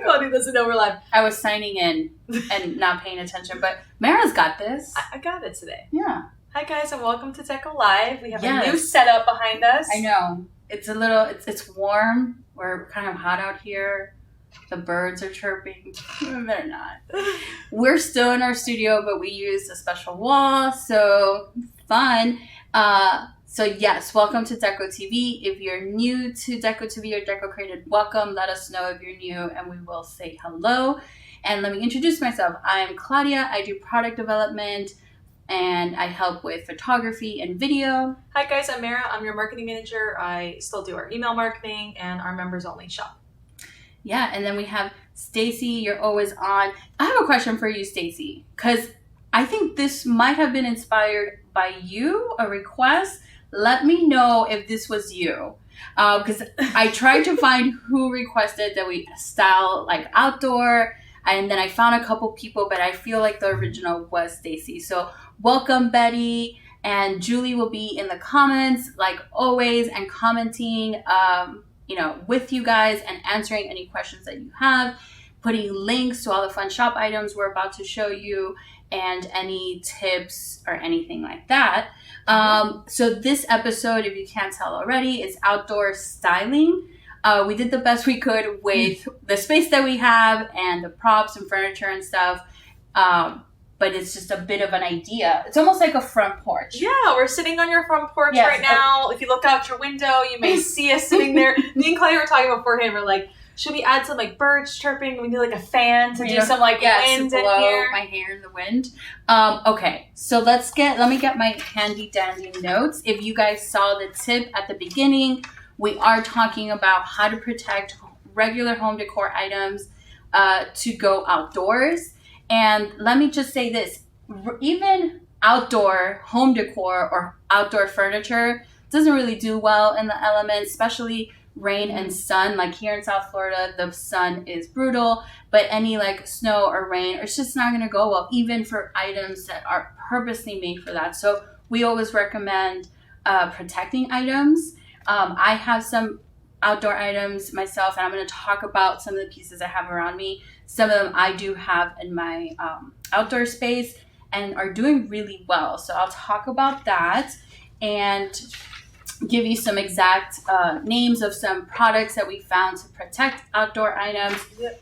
Claudia doesn't know we're live. I was signing in and not paying attention, but Mara's got this. I got it today. Yeah. Hi guys, and welcome to DecoLive. We have a new setup behind us. I know. It's a little, it's warm. We're kind of hot out here. The birds are chirping. They're not. We're still in our studio, but we used a special wall, so fun. So yes, welcome to Deco TV. If you're new to Deco TV or Decocrated, welcome. Let us know if you're new and we will say hello. And let me introduce myself. I'm Claudia. I do product development and I help with photography and video. Hi guys, I'm Mara. I'm your marketing manager. I still do our email marketing and our members only shop. Yeah, and then we have Stacy. You're always on. I have a question for you, Stacy, because I think this might have been inspired by you, a request. Let me know if this was you, because I tried to find who requested that we style like outdoor, and then I found a couple people, but I feel like the original was Stacy. So welcome, Betty, and Julie will be in the comments like always and commenting. With you guys and answering any questions that you have, putting links to all the fun shop items we're about to show you, and any tips or anything like that. So this episode, if you can't tell already, is outdoor styling. We did the best we could with the space that we have and the props and furniture and stuff. But it's just a bit of an idea. It's almost like a front porch. Yeah, we're sitting on your front porch right now. If you look out your window, you may see us sitting there. Me and Claudia were talking beforehand. We're like, should we add some like birds chirping? We do like a fan to do some like wind in here. My hair in the wind. Okay, so let me get my handy dandy notes. If you guys saw the tip at the beginning, we are talking about how to protect regular home decor items to go outdoors. And let me just say this, even outdoor home decor or outdoor furniture doesn't really do well in the elements, especially rain and sun. Like here in South Florida, the sun is brutal, but any like snow or rain, it's just not going to go well, even for items that are purposely made for that. So we always recommend protecting items. I have some outdoor items myself, and I'm going to talk about some of the pieces I have around me. Some of them I do have in my outdoor space and are doing really well. So I'll talk about that and give you some exact names of some products that we found to protect outdoor items. Yep.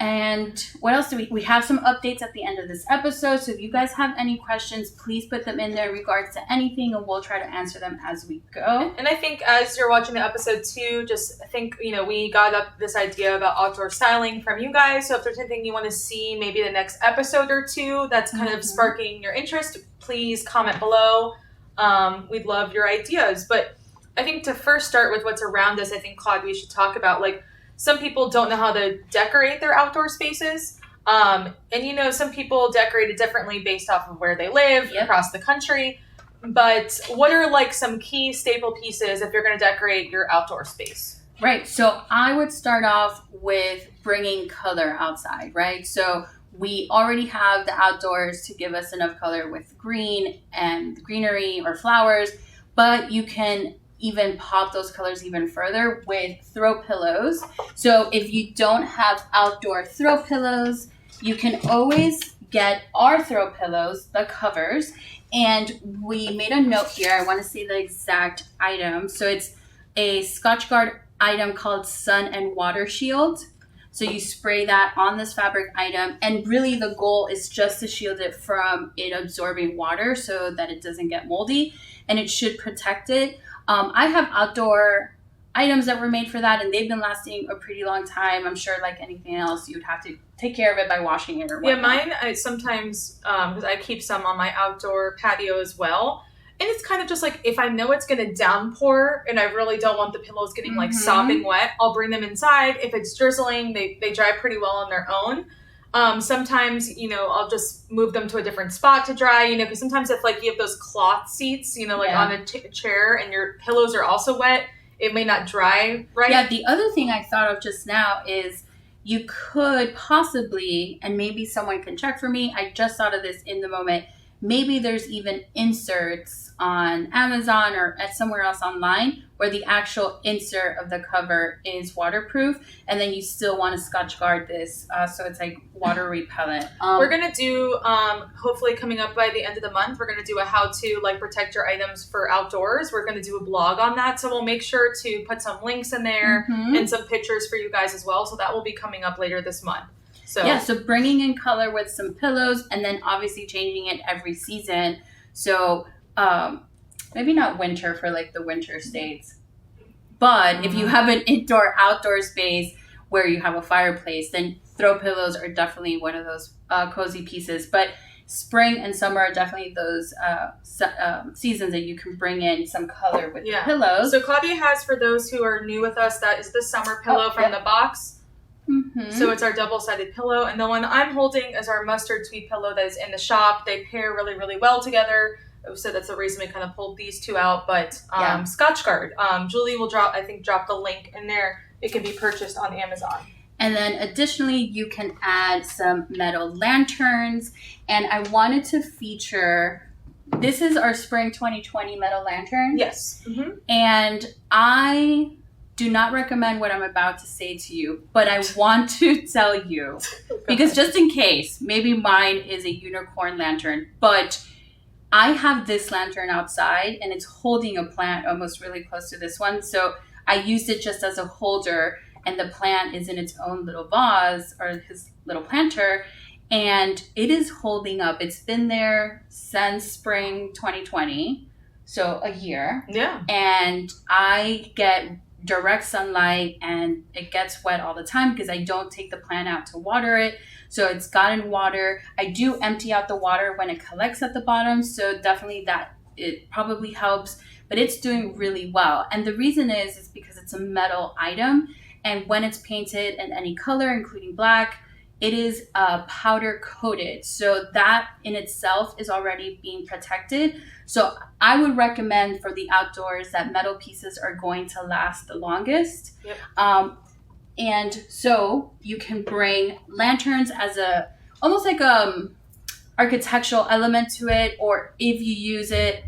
And what else do we have some updates at the end of this episode. So if you guys have any questions, please put them in there in regards to anything, and we'll try to answer them as we go. And I think as you're watching the episode too, just think, we got up this idea about outdoor styling from you guys. So if there's anything you want to see, maybe the next episode or two that's kind of sparking your interest, please comment below. We'd love your ideas. But I think to first start with what's around us, I think, Claude, we should talk about like, some people don't know how to decorate their outdoor spaces. And some people decorate it differently based off of where they live across the country. But what are like some key staple pieces if you're going to decorate your outdoor space? Right. So I would start off with bringing color outside, right? So we already have the outdoors to give us enough color with green and greenery or flowers, but you can even pop those colors even further with throw pillows. So if you don't have outdoor throw pillows, you can always get our throw pillows, the covers. And we made a note here. I want to see the exact item. So it's a Scotch Guard item called Sun and Water Shield. So you spray that on this fabric item. And really the goal is just to shield it from it absorbing water so that it doesn't get moldy. And it should protect it. I have outdoor items that were made for that, and they've been lasting a pretty long time. I'm sure, like anything else, you'd have to take care of it by washing it or whatnot. Yeah, mine, I sometimes, because I keep some on my outdoor patio as well. And it's kind of just like, if I know it's going to downpour and I really don't want the pillows getting like sopping wet, I'll bring them inside. If it's drizzling, they dry pretty well on their own. Sometimes, I'll just move them to a different spot to dry, because sometimes if like you have those cloth seats, on a chair and your pillows are also wet, it may not dry right. Yeah, the other thing I thought of just now is you could possibly, and maybe someone can check for me, I just thought of this in the moment, maybe there's even inserts on Amazon or at somewhere else online where the actual insert of the cover is waterproof, and then you still want to Scotch Guard this so it's like water repellent. We're gonna do hopefully coming up by the end of the month, we're gonna do a how to like protect your items for outdoors. We're gonna do a blog on that, so we'll make sure to put some links in there and some pictures for you guys as well. So that will be coming up later this month. So yeah, so bringing in color with some pillows, and then obviously changing it every season. So maybe not winter for like the winter states, but if you have an indoor outdoor space where you have a fireplace, then throw pillows are definitely one of those cozy pieces. But spring and summer are definitely those seasons that you can bring in some color with the pillows. So Claudia has, for those who are new with us, that is the summer pillow from the box. So it's our double-sided pillow, and the one I'm holding is our mustard tweed pillow that is in the shop. They pair really, really well together. So that's the reason we kind of pulled these two out. But Scotch Guard, Julie will drop the link in there. It can be purchased on Amazon. And then additionally, you can add some metal lanterns. And I wanted to feature, this is our spring 2020 metal lantern. Yes. And I do not recommend what I'm about to say to you, but I want to tell you, because just in case, maybe mine is a unicorn lantern, but I have this lantern outside and it's holding a plant almost really close to this one. So I used it just as a holder, and the plant is in its own little vase, or his little planter, and it is holding up. It's been there since spring 2020, so a year. Yeah. And I get direct sunlight and it gets wet all the time because I don't take the plant out to water it. So it's gotten water. I do empty out the water when it collects at the bottom. So definitely that it probably helps, but it's doing really well. And the reason is because it's a metal item. And when it's painted in any color, including black, it is powder coated. So that in itself is already being protected. So I would recommend for the outdoors that metal pieces are going to last the longest. Yep. And so you can bring lanterns as almost like architectural element to it, or if you use it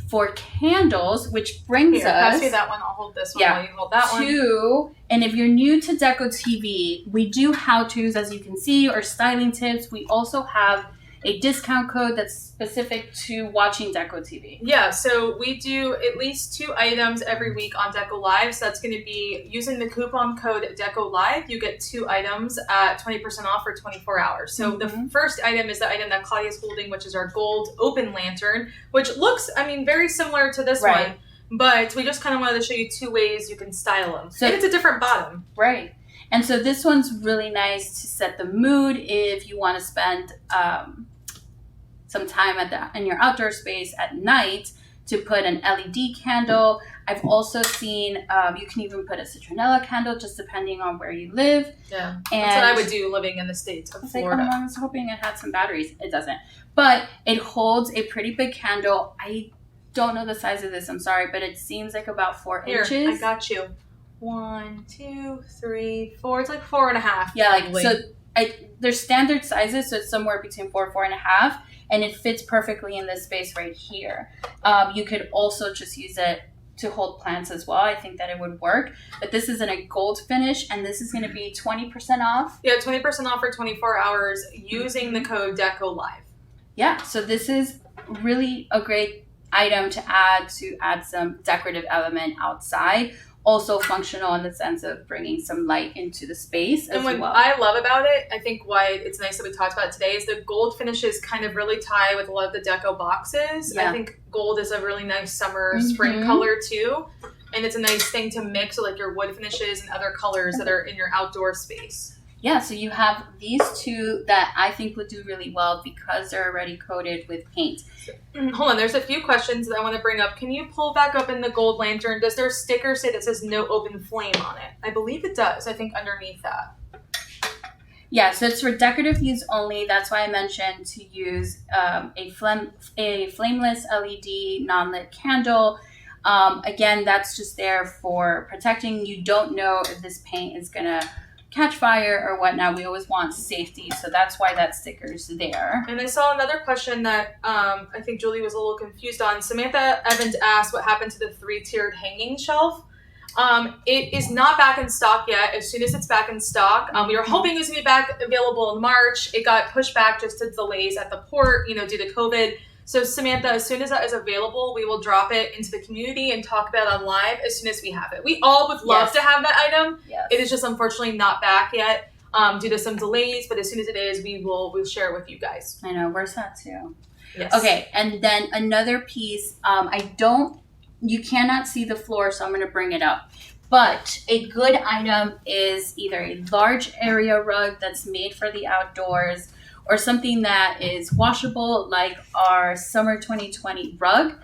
for candles, which brings us... Pass me that one. I'll hold this one while you hold that one. And if you're new to Deco TV, we do how-tos, as you can see, or styling tips. We also have a discount code that's specific to watching Deco TV. Yeah, so we do at least 2 items every week on DecoLive. So that's going to be using the coupon code DecoLive. You get 2 items at 20% off for 24 hours. So the first item is the item that Claudia's holding, which is our gold open lantern, which looks, very similar to this one. But we just kind of wanted to show you 2 ways you can style them. So, and it's a different bottom. Right. And so this one's really nice to set the mood if you want to spend some time in your outdoor space at night to put an LED candle. I've also seen you can even put a citronella candle, just depending on where you live. Yeah, and that's what I would do living in the States of Florida. I was hoping it had some batteries. It doesn't. But it holds a pretty big candle. I don't know the size of this, I'm sorry, but it seems like about 4 inches. Here, I got you. 1, 2, 3, 4. It's like 4.5. Yeah, probably. so there's standard sizes, so it's somewhere between 4 and 4.5, and it fits perfectly in this space right here. You could also just use it to hold plants as well. I think that it would work, but this is in a gold finish, and this is going to be 20% off. Yeah, 20% off for 24 hours using the code DecoLive. Yeah, so this is really a great item to add some decorative element outside. Also functional in the sense of bringing some light into the space as well. And what I love about it, I think why it's nice that we talked about it today, is the gold finishes kind of really tie with a lot of the deco boxes. Yeah. I think gold is a really nice summer, spring color too. And it's a nice thing to mix with like your wood finishes and other colors that are in your outdoor space. Yeah, so you have these 2 that I think would do really well because they're already coated with paint. Hold on, there's a few questions that I want to bring up. Can you pull back up in the gold lantern? Does their sticker say that says no open flame on it? I believe it does, I think underneath that. Yeah, so it's for decorative use only. That's why I mentioned to use a flameless LED non-lit candle. Again, that's just there for protecting. You don't know if this paint is going to catch fire or whatnot. We always want safety, so that's why that sticker is there. And I saw another question that I think Julie was a little confused on. Samantha Evans asked what happened to the 3-tiered hanging shelf. It is not back in stock yet. As soon as it's back in stock, we were hoping it was going to be back available in March. It got pushed back just to delays at the port, due to COVID. So Samantha, as soon as that is available, we will drop it into the community and talk about it on live as soon as we have it. We all would love to have that item. Yes. It is just unfortunately not back yet due to some delays, but as soon as it is, we'll share it with you guys. I know, we're sad too. Yes. Okay, and then another piece, you cannot see the floor, so I'm going to bring it up. But a good item is either a large area rug that's made for the outdoors, or something that is washable, like our summer 2020 rug.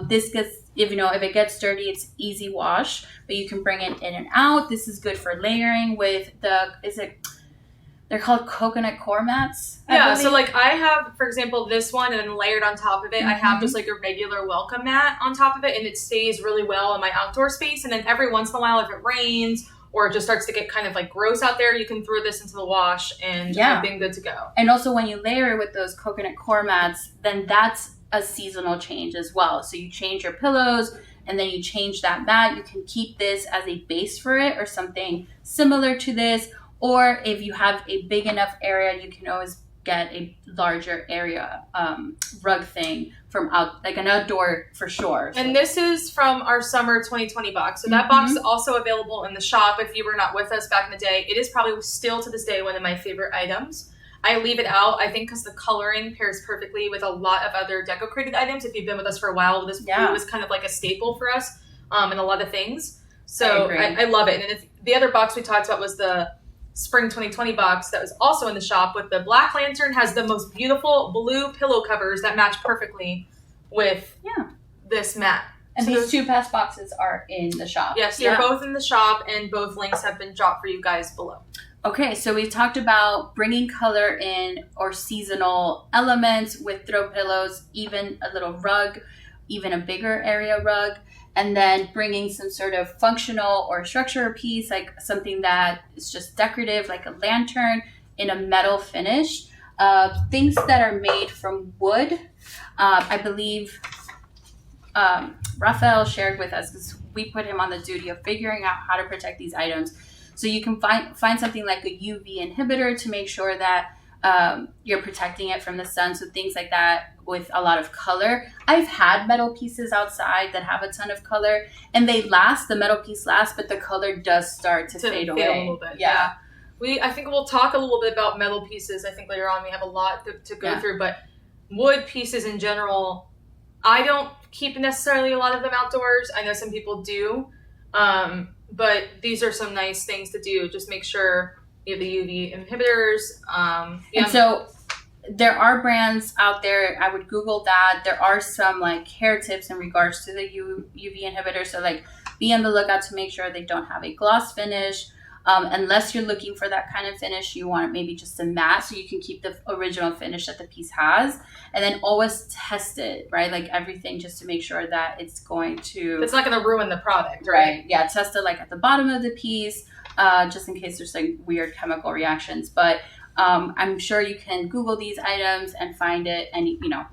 This gets, if it gets dirty, it's easy wash, but you can bring it in and out. This is good for layering with they're called coconut core mats. Yeah, so like I have, for example, this one, and then layered on top of it, I have just like a regular welcome mat on top of it, and it stays really well in my outdoor space. And then every once in a while, if it rains, or it just starts to get kind of like gross out there, you can throw this into the wash and you've been good to go. And also when you layer it with those coconut core mats, then that's a seasonal change as well. So you change your pillows and then you change that mat. You can keep this as a base for it or something similar to this. Or if you have a big enough area, you can always get a larger area rug thing from like an outdoor for sure. And this is from our summer 2020 box. So that box is also available in the shop. If you were not with us back in the day, it is probably still to this day one of my favorite items. I leave it out, I think, because the coloring pairs perfectly with a lot of other Decocrated items. If you've been with us for a while, this blue is kind of like a staple for us in a lot of things. So I love it. And then the other box we talked about was the Spring 2020 box that was also in the shop with the Black Lantern. Has the most beautiful blue pillow covers that match perfectly with this mat. And so these two past boxes are in the shop. Yes, they're both in the shop, and both links have been dropped for you guys below. Okay, so we talked about bringing color in or seasonal elements with throw pillows, even a little rug, even a bigger area rug, and then bringing some sort of functional or structure piece, like something that is just decorative, like a lantern in a metal finish. Things that are made from wood. I believe Raphael shared with us, because we put him on the duty of figuring out how to protect these items. So you can find something like a UV inhibitor to make sure that you're protecting it from the sun. So things like that with a lot of color. I've had metal pieces outside that have a ton of color, and they last. The metal piece lasts, but the color does start to fade away. A little bit. Yeah. I think we'll talk a little bit about metal pieces. I think later on we have a lot to go through, but wood pieces in general, I don't keep necessarily a lot of them outdoors. I know some people do. But these are some nice things to do. Just make sure you have the UV inhibitors. And so there are brands out there. I would Google that. There are some like hair tips in regards to the UV inhibitor. So like be on the lookout to make sure they don't have a gloss finish. Unless you're looking for that kind of finish, you want maybe just a matte so you can keep the original finish that the piece has. And then always test it, right? Like everything, just to make sure that it's going to... It's not going to ruin the product, right? Yeah, test it like at the bottom of the piece, just in case there's like weird chemical reactions. But I'm sure you can Google these items and find it, and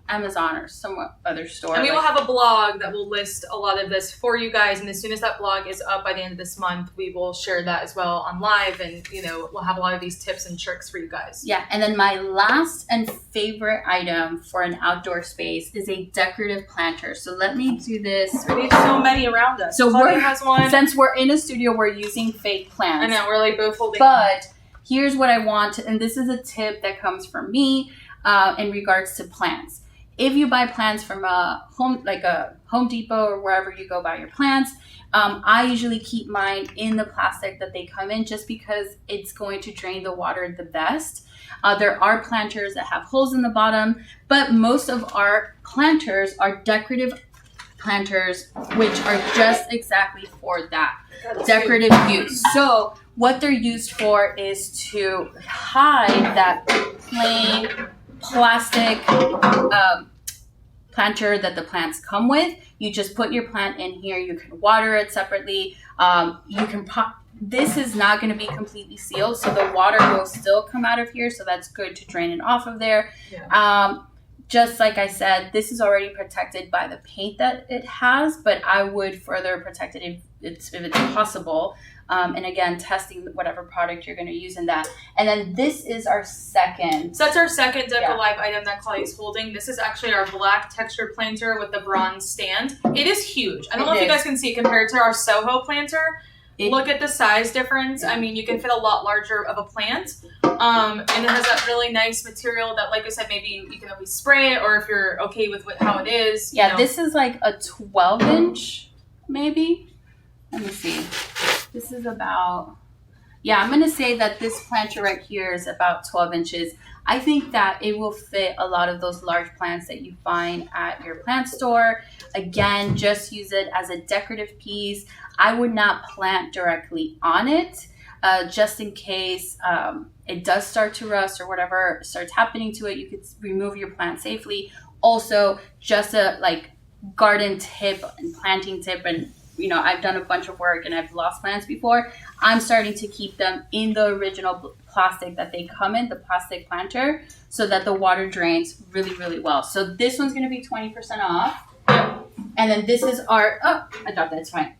Amazon or some other store. And we will have a blog that will list a lot of this for you guys. And as soon as that blog is up by the end of this month, we will share that as well on live. And we'll have a lot of these tips and tricks for you guys. Yeah. And then my last and favorite item for an outdoor space is a decorative planter. So let me do this. We have so many around us. So Claudia has one. Since we're in a studio, we're using fake plants. I know, we're like both holding. But here's what I want, and this is a tip that comes from me in regards to plants. If you buy plants from a Home Depot or wherever you go buy your plants, I usually keep mine in the plastic that they come in, just because it's going to drain the water the best. There are planters that have holes in the bottom, but most of our planters are decorative planters, which are just exactly for that decorative use. So what they're used for is to hide that plain plastic planter that the plants come with. You just put your plant in here. You can water it separately. You can pop. This is not going to be completely sealed, so the water will still come out of here. So that's good to drain it off of there. Yeah. Just like I said, this is already protected by the paint that it has, but I would further protect it if it's possible. And again, testing whatever product you're going to use in that. And then this is our second. So that's our second DecoLive item that Claudia's holding. This is actually our black texture planter with the bronze stand. It is huge. I don't know if you guys can see compared to our Soho planter. Look at the size difference. I mean, you can fit a lot larger of a plant. And it has that really nice material that, like I said, maybe you can always spray it, or if you're okay with how it is. Yeah, this is like a 12-inch, maybe. Let me see. This is about, I'm going to say that this planter right here is about 12 inches. I think that it will fit a lot of those large plants that you find at your plant store. Again, just use it as a decorative piece. I would not plant directly on it, just in case it does start to rust or whatever starts happening to it. You could remove your plant safely. Also, just a garden tip and planting tip, and I've done a bunch of work and I've lost plants before. I'm starting to keep them in the original plastic that they come in, the plastic planter, so that the water drains really, really well. So this one's going to be 20% off. And then this is our, I thought that's fine.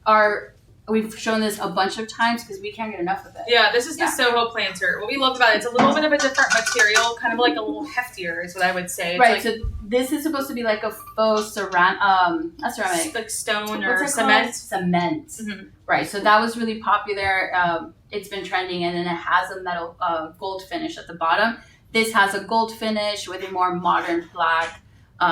We've shown this a bunch of times because we can't get enough of it. Yeah, this is the Soho planter. What we loved about it, it's a little bit of a different material, kind of like a little heftier is what I would say. It's so this is supposed to be like a faux ceramic, like stone or cement. Cement. Mm-hmm. Right, so that was really popular. It's been trending, and then it has a metal gold finish at the bottom. This has a gold finish with a more modern black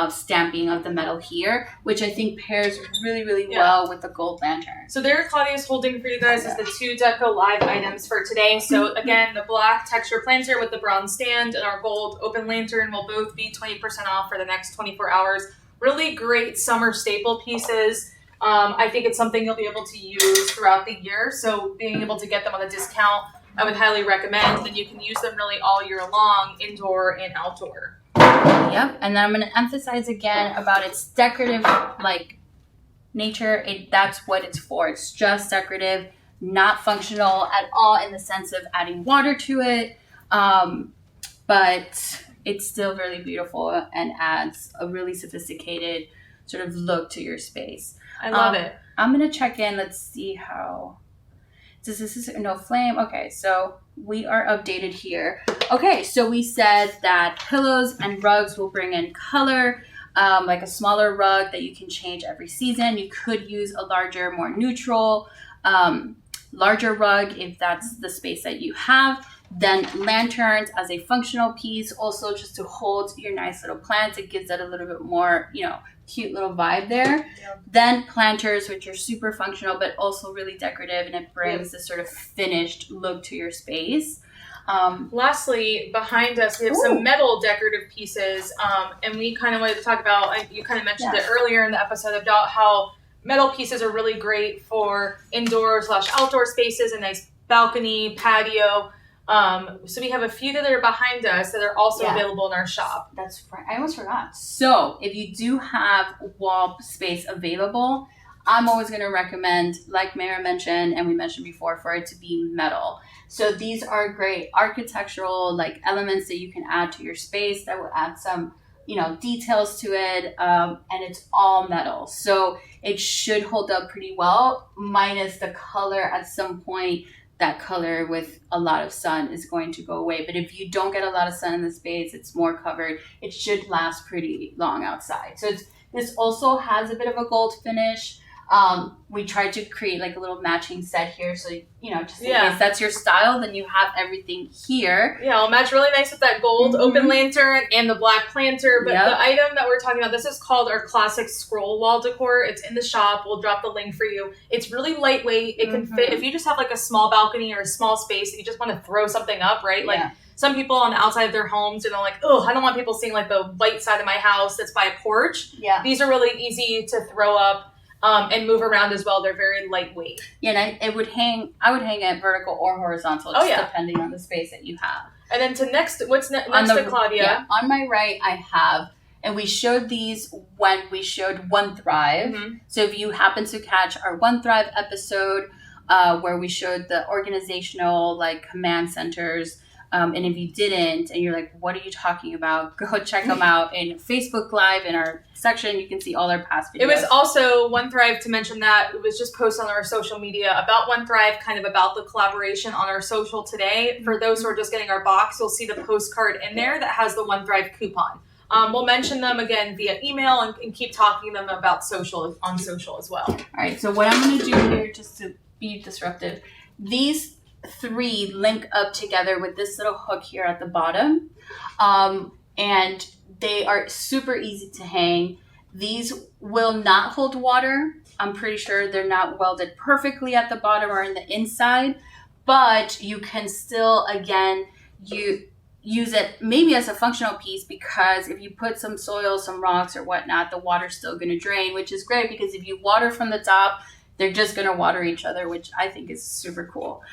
stamping of the metal here, which I think pairs really, really well with the gold lantern. So there Claudia's holding for you guys is the 2 DecoLive items for today. So again, the black texture planter with the bronze stand and our gold open lantern will both be 20% off for the next 24 hours. Really great summer staple pieces. I think it's something you'll be able to use throughout the year. So being able to get them on a discount, I would highly recommend. And you can use them really all year long, indoor and outdoor. Yep, and then I'm going to emphasize again about its decorative nature. That's what it's for. It's just decorative, not functional at all in the sense of adding water to it, but it's still really beautiful and adds a really sophisticated sort of look to your space. I love it. I'm going to check in. Let's see how... This is no flame. Okay, so we are updated here. Okay, so we said that pillows and rugs will bring in color, like a smaller rug that you can change every season. You could use a larger, more neutral, larger rug if that's the space that you have. Then lanterns as a functional piece, also just to hold your nice little plants. It gives it a little bit more, cute little vibe there. Yep. Then planters, which are super functional, but also really decorative, and it brings this sort of finished look to your space. Lastly, behind us, we have some metal decorative pieces, and we kind of wanted to talk about, you kind of mentioned it earlier in the episode about how metal pieces are really great for indoor/outdoor spaces, a nice balcony, patio. So we have a few that are behind us that are also available in our shop. That's right. I almost forgot. So if you do have wall space available, I'm always going to recommend, like Mara mentioned and we mentioned before, for it to be metal. So these are great architectural elements that you can add to your space that will add some, details to it. And it's all metal. So it should hold up pretty well, minus the color at some point. That color with a lot of sun is going to go away. But if you don't get a lot of sun in the space, it's more covered. It should last pretty long outside. So this also has a bit of a gold finish. We tried to create a little matching set here. So, just in case that's your style, then you have everything here. Yeah, it'll match really nice with that gold open lantern and the black planter. But the item that we're talking about, this is called our classic scroll wall decor. It's in the shop. We'll drop the link for you. It's really lightweight. It can fit if you just have a small balcony or a small space that you just want to throw something up, right? Some people on the outside of their homes, I don't want people seeing the white side of my house that's by a porch. Yeah. These are really easy to throw up. And move around as well. They're very lightweight. Yeah, and I would hang it vertical or horizontal, just depending on the space that you have. And then what's next to Claudia? Yeah, on my right, I have And we showed these when we showed One Thrive. Mm-hmm. So if you happen to catch our One Thrive episode where we showed the organizational like command centers, and if you didn't and you're like, what are you talking about? Go check them out in Facebook Live in our section. You can see all our past videos. It was also One Thrive, to mention that, it was just posted on our social media about One Thrive, kind of about the collaboration on our social today. For those who are just getting our box, you'll see the postcard in there that has the One Thrive coupon. We'll mention them again via email and keep talking to them about on social as well. All right, so what I'm going to do here, just to be disruptive, these 3 link up together with this little hook here at the bottom, and they are super easy to hang. These will not hold water. I'm pretty sure they're not welded perfectly at the bottom or in the inside, but you can still, again, use it maybe as a functional piece, because if you put some soil, some rocks or whatnot, the water's still going to drain, which is great because if you water from the top, they're just going to water each other, which I think is super cool.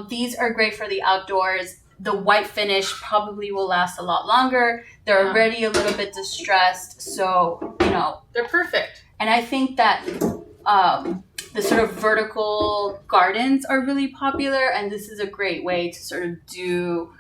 These are great for the outdoors. The white finish probably will last a lot longer. They're already a little bit distressed, so, they're perfect. And I think that the sort of vertical gardens are really popular, and this is a great way to sort of do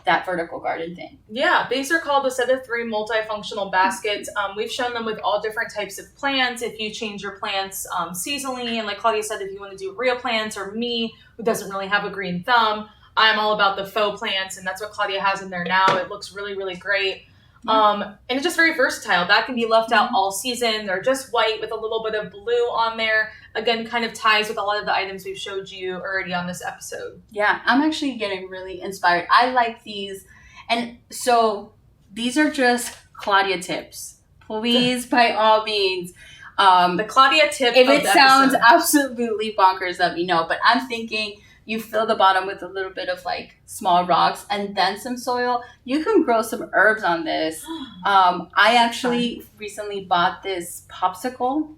that vertical garden thing. Yeah, these are called a set of 3 multifunctional baskets. We've shown them with all different types of plants. If you change your plants seasonally, and like Claudia said, if you want to do real plants, or me, who doesn't really have a green thumb, I'm all about the faux plants, and that's what Claudia has in there now. It looks really, really great. And it's just very versatile. That can be left out all season. They're just white with a little bit of blue on there. Again, kind of ties with a lot of the items we've showed you already on this episode. Yeah, I'm actually getting really inspired. I like these. And so these are just Claudia tips. Please, by all means. The Claudia tip if of it the sounds episode. absolutely bonkers, let me know. But I'm thinking you fill the bottom with a little bit of like small rocks and then some soil. You can grow some herbs on this. I actually recently bought this popsicle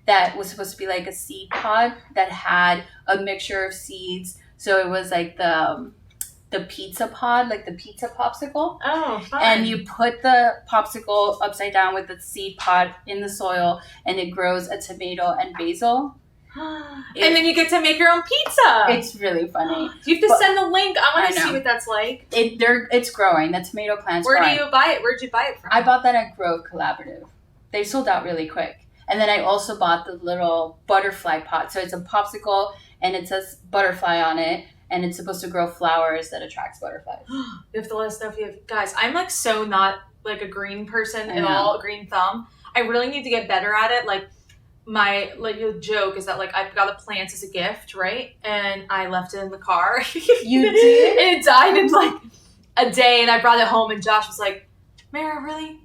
that was supposed to be like a seed pod that had a mixture of seeds. So it was like the pizza pod, like the pizza popsicle. Oh, fun. And you put the popsicle upside down with the seed pod in the soil, and it grows a tomato and basil. And then you get to make your own pizza. It's really funny. You have to send the link. I want to see what that's like. It's growing. The tomato plant's Where growing. do you buy it? Where'd you buy it from? I bought that at Grove Collaborative. They sold out really quick. And then I also bought the little butterfly pot. So it's a popsicle, and it says butterfly on it, and it's supposed to grow flowers that attracts butterflies. You have to let us know if you have... Guys, I'm like so not like a green person at all, a green thumb. I really need to get better at it. Like, my joke is that like I got the plants as a gift, right? And I left it in the car. You did? And it died in like a day, and I brought it home, and Josh was like, Mara, really?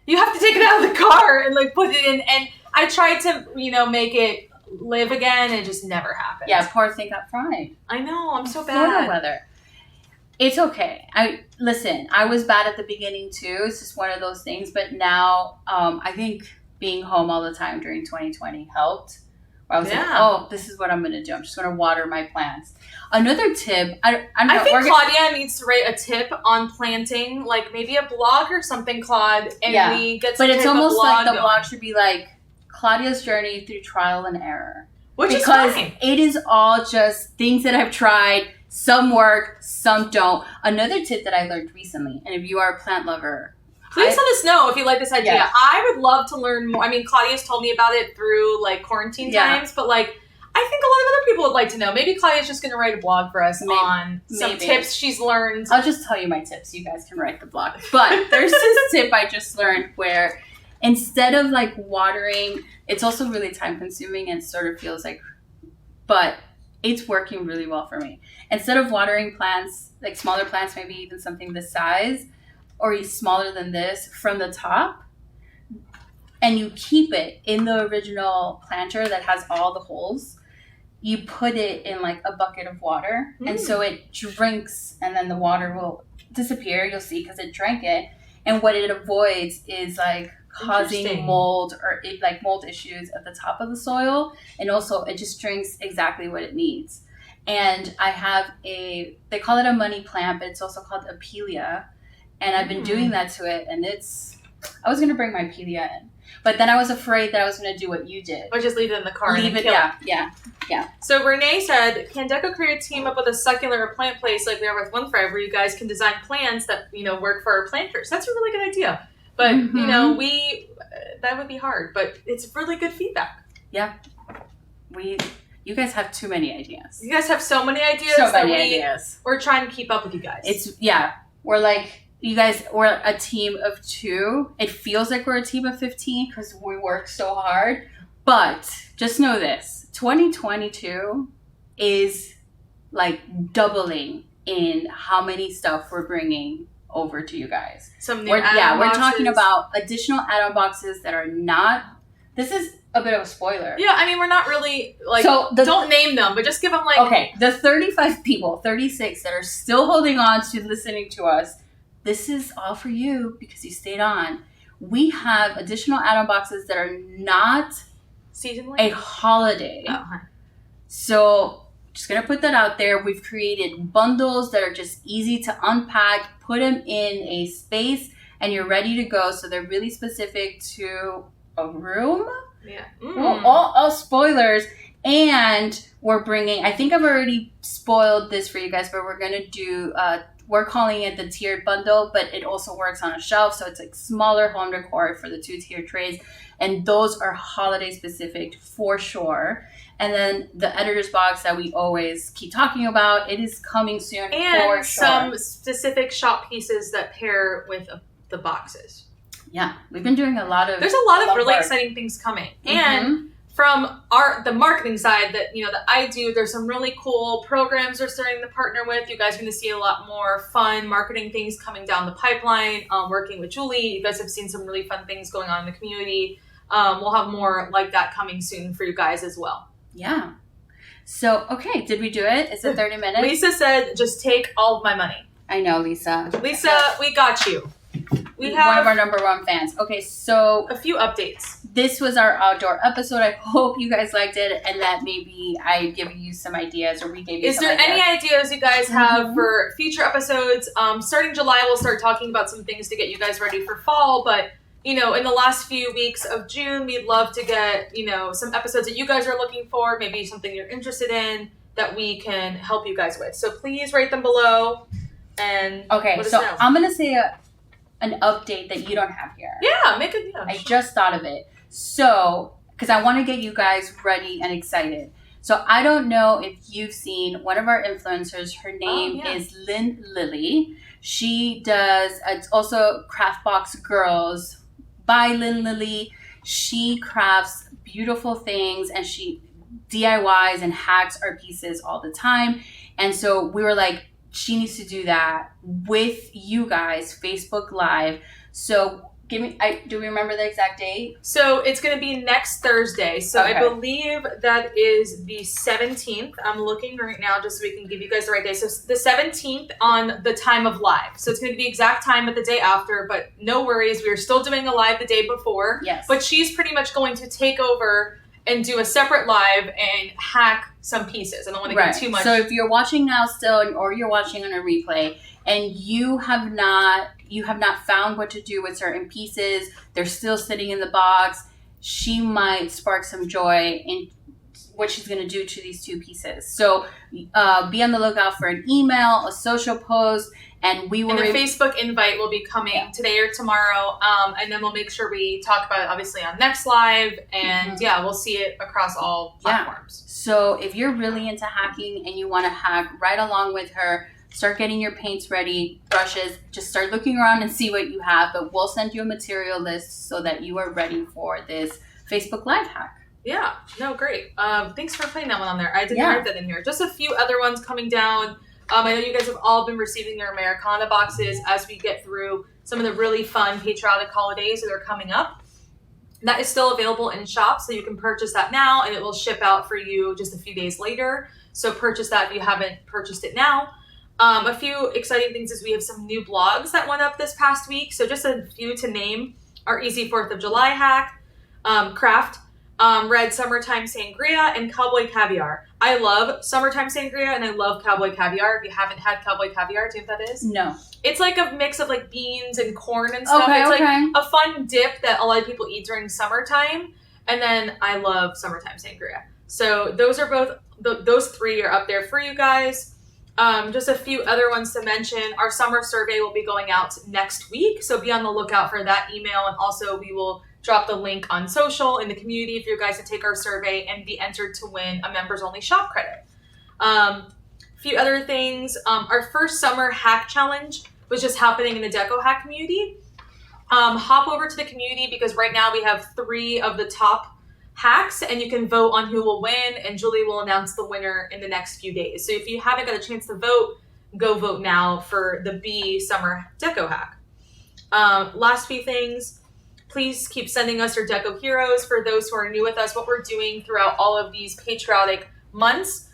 You have to take it out of the car and like put it in. And I tried to, make it live again, and it just never happened. Yeah, poor thing got fried. I know, I'm so Florida bad. weather. It's okay. I was bad at the beginning too. It's just one of those things. But now, I think being home all the time during 2020 helped. Where I was like, oh, this is what I'm going to do. I'm just going to water my plants. Another tip. I think Claudia needs to write a tip on planting, like maybe a blog or something, Claude. And we get some But it's type almost of blog like the blog should be like Claudia's journey through trial and error. Which is because fine. It is all just things that I've tried. Some work, some don't. Another tip that I learned recently, and if you are a plant lover, please let us know if you like this idea. Yes. I would love to learn more. I mean, Claudia's told me about it through like quarantine times, but like I think a lot of other people would like to know. Maybe Claudia's just going to write a blog for us on some tips she's learned. I'll just tell you my tips. You guys can write the blog. But there's this tip I just learned where instead of like watering, it's also really time consuming and sort of feels like, but it's working really well for me. Instead of watering plants, like smaller plants, maybe even something this size or smaller than this from the top, and you keep it in the original planter that has all the holes, you put it in like a bucket of water. And so it drinks, and then the water will disappear, you'll see, because it drank it. And what it avoids is like causing mold or like mold issues at the top of the soil. And also it just drinks exactly what it needs. And I have they call it a money plant, but it's also called Apelia. And I've been doing that to it, and it's I was gonna bring my Pedia in, but then I was afraid that I was gonna do what you did. Or just leave it in the car. Leave it. Yeah. So Renee said, can Decocrated team up with a succulent or plant place like we are with One Thrive, where you guys can design plans that work for our planters? That's a really good idea. But that would be hard. But it's really good feedback. Yeah. You guys have too many ideas. You guys have so many ideas. We're trying to keep up with you guys. We're like, you guys, we're a team of 2. It feels like we're a team of 15 because we work so hard. But just know this, 2022 is like doubling in how many stuff we're bringing over to you guys. We're talking about additional add-on boxes that are not, this is a bit of a spoiler. Yeah, I mean, we're not really, don't name them, but just give them, Okay, the 35 people, 36 that are still holding on to listening to us, this is all for you because you stayed on. We have additional add-on boxes that are not seasonally a holiday. So, just going to put that out there. We've created bundles that are just easy to unpack, put them in a space, and you're ready to go. So, they're really specific to a room. Yeah. All spoilers. And we're bringing, I think I've already spoiled this for you guys, but we're going to do, we're calling it the tiered bundle, but it also works on a shelf. So it's like smaller home decor for the 2-tier trays. And those are holiday specific for sure. And then the editor's box that we always keep talking about, it is coming soon and for sure. Some specific shop pieces that pair with the boxes. Yeah, we've been doing there's a lot of really exciting things coming. And from the marketing side that I do, there's some really cool programs we're starting to partner with. You guys are going to see a lot more fun marketing things coming down the pipeline. Working with Julie, you guys have seen some really fun things going on in the community. We'll have more like that coming soon for you guys as well. Yeah. So, okay, did we do it? Is it 30 minutes? Lisa said, just take all of my money. I know, Lisa. Lisa, we got you. We have one of our number 1 fans. Okay, so a few updates. This was our outdoor episode. I hope you guys liked it and that maybe I give you some ideas or we gave you some ideas. Is there any ideas you guys have for future episodes? Starting July, we'll start talking about some things to get you guys ready for fall, but in the last few weeks of June, we'd love to get, some episodes that you guys are looking for, maybe something you're interested in that we can help you guys with. So please write them below and okay, so I'm going to say an update that you don't have here. Yeah, make it. Yeah, I just thought of it. So, because I want to get you guys ready and excited. So, I don't know if you've seen one of our influencers. Her name is Lynn Lily. She does, it's also Craftbox Girls by Lynn Lily. She crafts beautiful things and she DIYs and hacks our pieces all the time. And so we were like, she needs to do that with you guys, Facebook Live. So do we remember the exact date? So it's going to be next Thursday. So okay. I believe that is the 17th. I'm looking right now just so we can give you guys the right day. So the 17th on the time of live. So it's going to be the exact time at the day after, but no worries. We are still doing a live the day before. Yes. But she's pretty much going to take over and do a separate live and hack some pieces. I don't want to get too much. So if you're watching now still or you're watching on a replay and you have not found what to do with certain pieces, they're still sitting in the box, she might spark some joy in what she's going to do to these 2 pieces. So be on the lookout for an email, a social post, and we will... And the Facebook invite will be coming today or tomorrow, and then we'll make sure we talk about it, obviously, on next live, and we'll see it across all platforms. So if you're really into hacking and you want to hack right along with her, start getting your paints ready, brushes, just start looking around and see what you have, but we'll send you a material list so that you are ready for this Facebook Live hack. Yeah, no, great. Thanks for putting that one on there. I didn't write that in here. Just a few other ones coming down. I know you guys have all been receiving your Americana boxes as we get through some of the really fun patriotic holidays that are coming up. That is still available in shops, so you can purchase that now, and it will ship out for you just a few days later. So purchase that if you haven't purchased it now. A few exciting things is we have some new blogs that went up this past week. So just a few to name: our Easy 4th of July hack, craft. Red Summertime Sangria, and Cowboy Caviar. I love Summertime Sangria and I love Cowboy Caviar. If you haven't had Cowboy Caviar, do you know what that is? No. It's like a mix of like beans and corn and stuff. Okay, it's okay. like a fun dip that a lot of people eat during summertime. And then I love Summertime Sangria. So those are both, those three are up there for you guys. Just a few other ones to mention. Our summer survey will be going out next week. So be on the lookout for that email. And also we will drop the link on social in the community for you guys to take our survey and be entered to win a members only shop credit. A few other things. Our first summer hack challenge was just happening in the Deco Hack community. Hop over to the community because right now we have 3 of the top hacks and you can vote on who will win, and Julie will announce the winner in the next few days. So if you haven't got a chance to vote, go vote now for the B summer deco hack. Last few things. Please keep sending us your Deco Heroes. For those who are new with us, what we're doing throughout all of these patriotic months,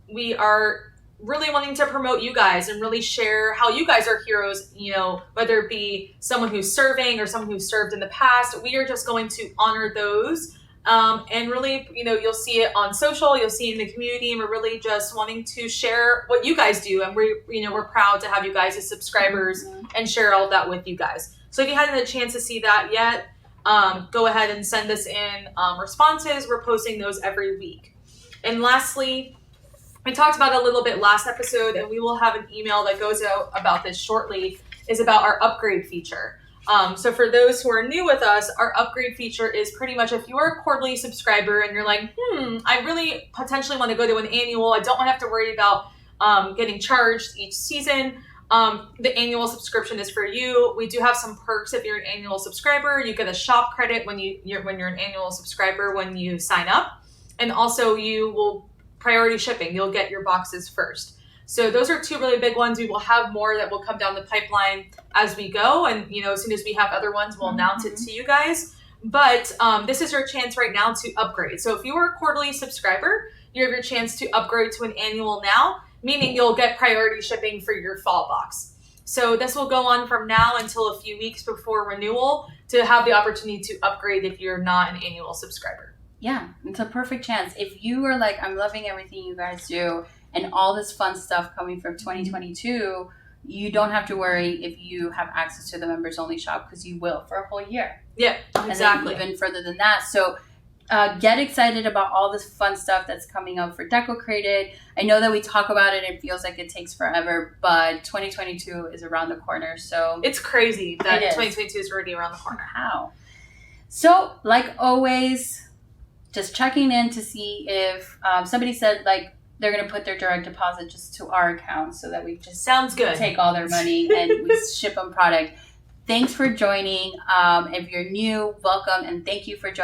we are really wanting to promote you guys and really share how you guys are heroes, you know, whether it be someone who's serving or someone who's served in the past. We are just going to honor those. And really, you know, you'll see it on social, you'll see it in the community, and we're really just wanting to share what you guys do. And we're proud to have you guys as subscribers and share all that with you guys. So if you hadn't had a chance to see that yet, go ahead and send us in responses. We're posting those every week. And lastly, I talked about it a little bit last episode, and we will have an email that goes out about this shortly, is about our upgrade feature. So for those who are new with us, our upgrade feature is pretty much if you're a quarterly subscriber and you're like, I really potentially want to go to an annual. I don't want to have to worry about getting charged each season. The annual subscription is for you. We do have some perks if you're an annual subscriber. You get a shop credit when you're an annual subscriber when you sign up. And also you will priority shipping. You'll get your boxes first. So those are 2 really big ones. We will have more that will come down the pipeline as we go. And, you know, as soon as we have other ones, we'll announce it to you guys. But this is your chance right now to upgrade. So if you are a quarterly subscriber, you have your chance to upgrade to an annual now, meaning you'll get priority shipping for your fall box. So this will go on from now until a few weeks before renewal to have the opportunity to upgrade if you're not an annual subscriber. Yeah, it's a perfect chance. If you are like, I'm loving everything you guys do and all this fun stuff coming from 2022, you don't have to worry if you have access to the members only shop, because you will for a whole year. Yeah, exactly. And then even further than that. So get excited about all this fun stuff that's coming up for Decocrated. I know that we talk about it, it feels like it takes forever, but 2022 is around the corner. So it's crazy that 2022 is already around the corner. How? So like always, just checking in to see if somebody said like they're going to put their direct deposit just to our account so that we just sounds good. Take all their money and we ship them product. Thanks for joining. If you're new, welcome, and thank you for joining.